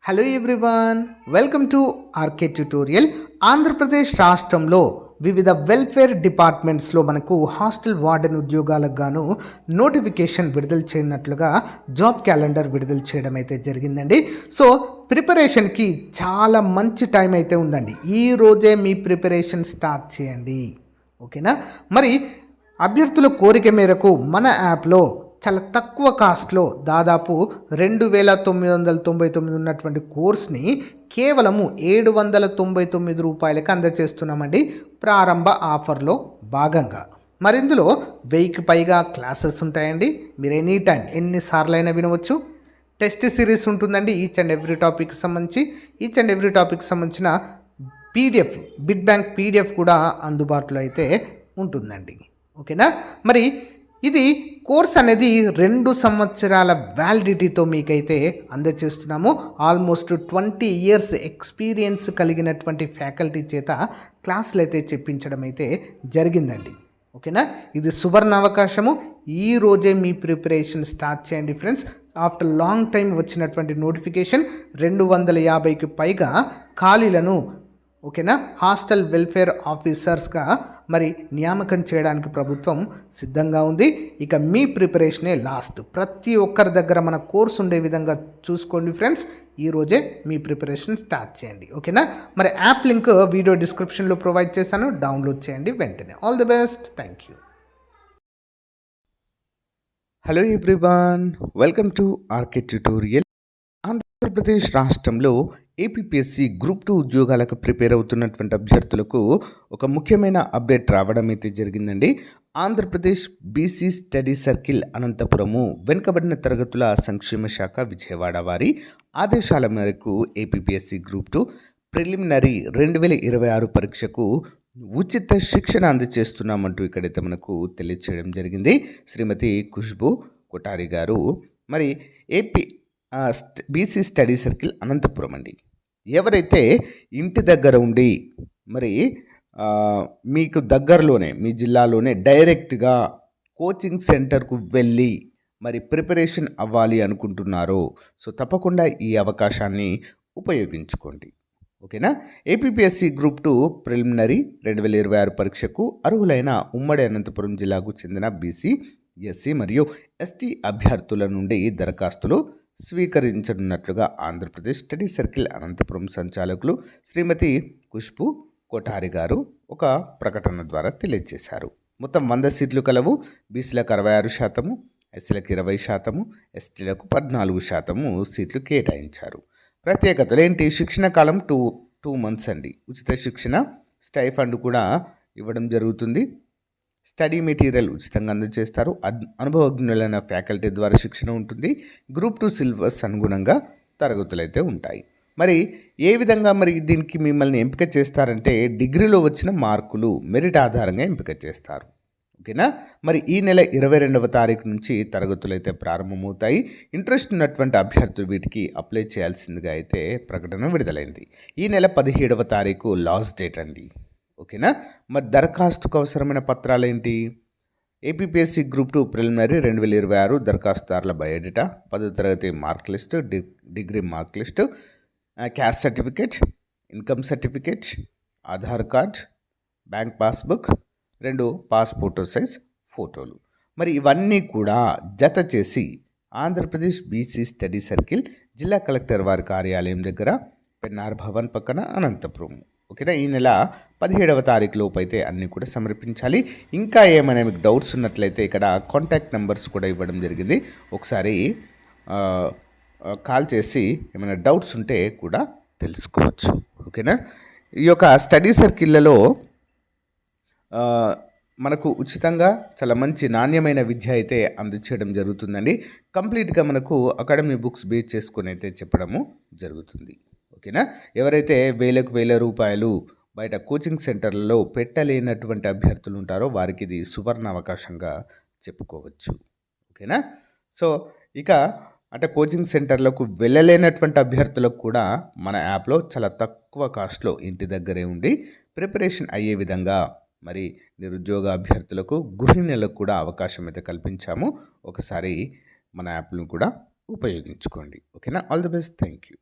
Hello everyone, welcome to RK tutorial. Andhra Pradesh రాష్ట్రంలో వివిధ welfare డిపార్ట్మెంట్స్లో మనకు హాస్టల్ వార్డెన్ ఉద్యోగాలకు గాను నోటిఫికేషన్ విడుదల చేయనట్లుగా జాబ్ క్యాలెండర్ విడుదల చేయడం అయితే జరిగిందండి. సో ప్రిపరేషన్కి చాలా మంచి టైం అయితే ఉందండి. ఈ రోజే మీ ప్రిపరేషన్ స్టార్ట్ చేయండి, ఓకేనా. మరి అభ్యర్థుల కోరిక మేరకు మన యాప్లో చాలా తక్కువ కాస్ట్లో దాదాపు 2,999 ఉన్నటువంటి కోర్స్ని కేవలము 799 రూపాయలకి అందజేస్తున్నామండి, ప్రారంభ ఆఫర్లో భాగంగా. మరి ఇందులో 1000కి పైగా క్లాసెస్ ఉంటాయండి. మీరు ఎనీ టైం ఎన్నిసార్లైనా వినవచ్చు. టెస్ట్ సిరీస్ ఉంటుందండి ఈచ్ అండ్ ఎవ్రీ టాపిక్కి సంబంధించిన పీడిఎఫ్, బిడ్ బ్యాంక్ పీడిఎఫ్ కూడా అందుబాటులో అయితే ఉంటుందండి, ఓకేనా. మరి ఇది కోర్స్ అనేది 2 సంవత్సరాల వ్యాలిడిటీతో మీకైతే అందజేస్తున్నాము. ఆల్మోస్ట్ 20 ఇయర్స్ ఎక్స్పీరియన్స్ కలిగినటువంటి ఫ్యాకల్టీ చేత క్లాసులు అయితే చెప్పించడం అయితే జరిగిందండి, ఓకేనా. ఇది సువర్ణ అవకాశము. ఈ రోజే మీ ప్రిపరేషన్ స్టార్ట్ చేయండి ఫ్రెండ్స్. ఆఫ్టర్ లాంగ్ టైం వచ్చినటువంటి నోటిఫికేషన్ 250కి పైగా ఖాళీలను, ఓకేనా, హాస్టల్ వెల్ఫేర్ ఆఫీసర్స్గా మరి నియామకం చేయడానికి ప్రభుత్వం సిద్ధంగా ఉంది. ఇక మీ ప్రిపరేషనే లాస్ట్. ప్రతి ఒక్కరి దగ్గర మన కోర్స్ ఉండే విధంగా చూసుకోండి ఫ్రెండ్స్. ఈరోజే మీ ప్రిపరేషన్ స్టార్ట్ చేయండి, ఓకేనా. మరి యాప్ లింక్ వీడియో డిస్క్రిప్షన్లో ప్రొవైడ్ చేశాను, డౌన్లోడ్ చేయండి వెంటనే. All the best, thank you. Hello everyone, welcome to RK tutorial. Andhra Pradesh రాష్ట్రంలో ఏపీపీఎస్సీ గ్రూప్ 2 ఉద్యోగాలకు ప్రిపేర్ అవుతున్నటువంటి అభ్యర్థులకు ఒక ముఖ్యమైన అప్డేట్ రావడం అయితే జరిగిందండి. Andhra Pradesh BC study circle Anantapuramu వెనుకబడిన తరగతుల సంక్షేమ శాఖ విజయవాడ వారి ఆదేశాల మేరకు ఏపీపీఎస్సీ గ్రూప్ 2 ప్రిలిమినరీ 2026 పరీక్షకు ఉచిత శిక్షణ అందజేస్తున్నామంటూ ఇక్కడైతే మనకు తెలియచేయడం జరిగింది. శ్రీమతి ఖుష్బూ కొఠారి గారు. మరి బీసీ స్టడీ సర్కిల్ అనంతపురం అండి. ఎవరైతే ఇంటి దగ్గర ఉండి మరి మీకు దగ్గరలోనే మీ జిల్లాలోనే డైరెక్ట్గా కోచింగ్ సెంటర్కు వెళ్ళి మరి ప్రిపరేషన్ అవ్వాలి అనుకుంటున్నారో సో తప్పకుండా ఈ అవకాశాన్ని ఉపయోగించుకోండి, ఓకేనా. ఏపీపీఎస్సీ గ్రూప్ 2 ప్రిలిమినరీ 2026 పరీక్షకు అర్హులైన ఉమ్మడి అనంతపురం జిల్లాకు చెందిన బీసీ, ఎస్సీ మరియు ఎస్టీ అభ్యర్థుల నుండి దరఖాస్తులు స్వీకరించనున్నట్లుగా ఆంధ్రప్రదేశ్ స్టడీ సర్కిల్ అనంతపురం సంచాలకులు శ్రీమతి ఖుష్బూ కొఠారి గారు ఒక ప్రకటన ద్వారా తెలియజేశారు. మొత్తం 100 సీట్లు కలవు. బీసీలకు 66%, ఎస్సీలకు 20%, ఎస్టీలకు 14% సీట్లు కేటాయించారు. ప్రత్యేకతలు ఏంటి? శిక్షణ కాలం 2 months అండి. ఉచిత శిక్షణ, స్టైఫండ్ కూడా ఇవ్వడం జరుగుతుంది. స్టడీ మెటీరియల్ ఉచితంగా అందజేస్తారు. అనుభవజ్ఞులైన ఫ్యాకల్టీ ద్వారా శిక్షణ ఉంటుంది. గ్రూప్ 2 సిలబస్ అనుగుణంగా తరగతులు అయితే ఉంటాయి. మరి ఏ విధంగా మరి దీనికి మిమ్మల్ని ఎంపిక చేస్తారంటే డిగ్రీలో వచ్చిన మార్కులు మెరిట్ ఆధారంగా ఎంపిక చేస్తారు, ఓకేనా. మరి ఈ నెల 22వ తారీఖు నుంచి తరగతులు అయితే ప్రారంభమవుతాయి. ఇంట్రెస్ట్ ఉన్నటువంటి అభ్యర్థులు వీటికి అప్లై చేయాల్సిందిగా అయితే ప్రకటన విడుదలైంది. ఈ నెల 17వ తారీఖు లాస్ట్ డేట్ అండి, ఓకేనా. మరి దరఖాస్తుకు అవసరమైన పత్రాలు ఏంటి? ఏపీపీఎస్సీ గ్రూప్ 2 ప్రిలిమినరీ 2026 దరఖాస్తుదారుల బయోడేటా, 10వ తరగతి mark list, degree mark list, caste certificate, income certificate, Aadhaar card, bank passbook, 2 passport size ఫోటోలు. మరి ఇవన్నీ కూడా జత చేసి ఆంధ్రప్రదేశ్ బీసీ స్టడీ సర్కిల్ జిల్లా కలెక్టర్ వారి కార్యాలయం దగ్గర పెన్నార్ భవన్ పక్కన అనంతపురం, ఓకేనా. ఈ నెల 17వ తారీఖు లోపు అయితే అన్నీ కూడా సమర్పించాలి. ఇంకా ఏమైనా మీకు డౌట్స్ ఉన్నట్లయితే ఇక్కడ కాంటాక్ట్ నెంబర్స్ కూడా ఇవ్వడం జరిగింది. ఒకసారి కాల్ చేసి ఏమైనా డౌట్స్ ఉంటే కూడా తెలుసుకోవచ్చు, ఓకేనా. ఈ యొక్క స్టడీ సర్కిళ్ళలో మనకు ఉచితంగా చాలా మంచి నాణ్యమైన విద్య అయితే అందచేయడం జరుగుతుందండి. కంప్లీట్గా మనకు అకాడమీ బుక్స్ బేస్ చేసుకొని అయితే చెప్పడము జరుగుతుంది, ఓకేనా. ఎవరైతే వేల రూపాయలు బయట కోచింగ్ సెంటర్లలో పెట్టలేనటువంటి అభ్యర్థులు ఉంటారో వారికి ఇది సువర్ణ అవకాశంగా చెప్పుకోవచ్చు, ఓకేనా. సో ఇక అంటే కోచింగ్ సెంటర్లకు వెళ్ళలేనటువంటి అభ్యర్థులకు కూడా మన యాప్లో చాలా తక్కువ కాస్ట్లో ఇంటి దగ్గరే ఉండి ప్రిపరేషన్ అయ్యే విధంగా మరి నిరుద్యోగ అభ్యర్థులకు, గృహిణులకు కూడా అవకాశం అయితే కల్పించాము. ఒకసారి మన యాప్ను కూడా ఉపయోగించుకోండి, ఓకేనా. All the best, thank you.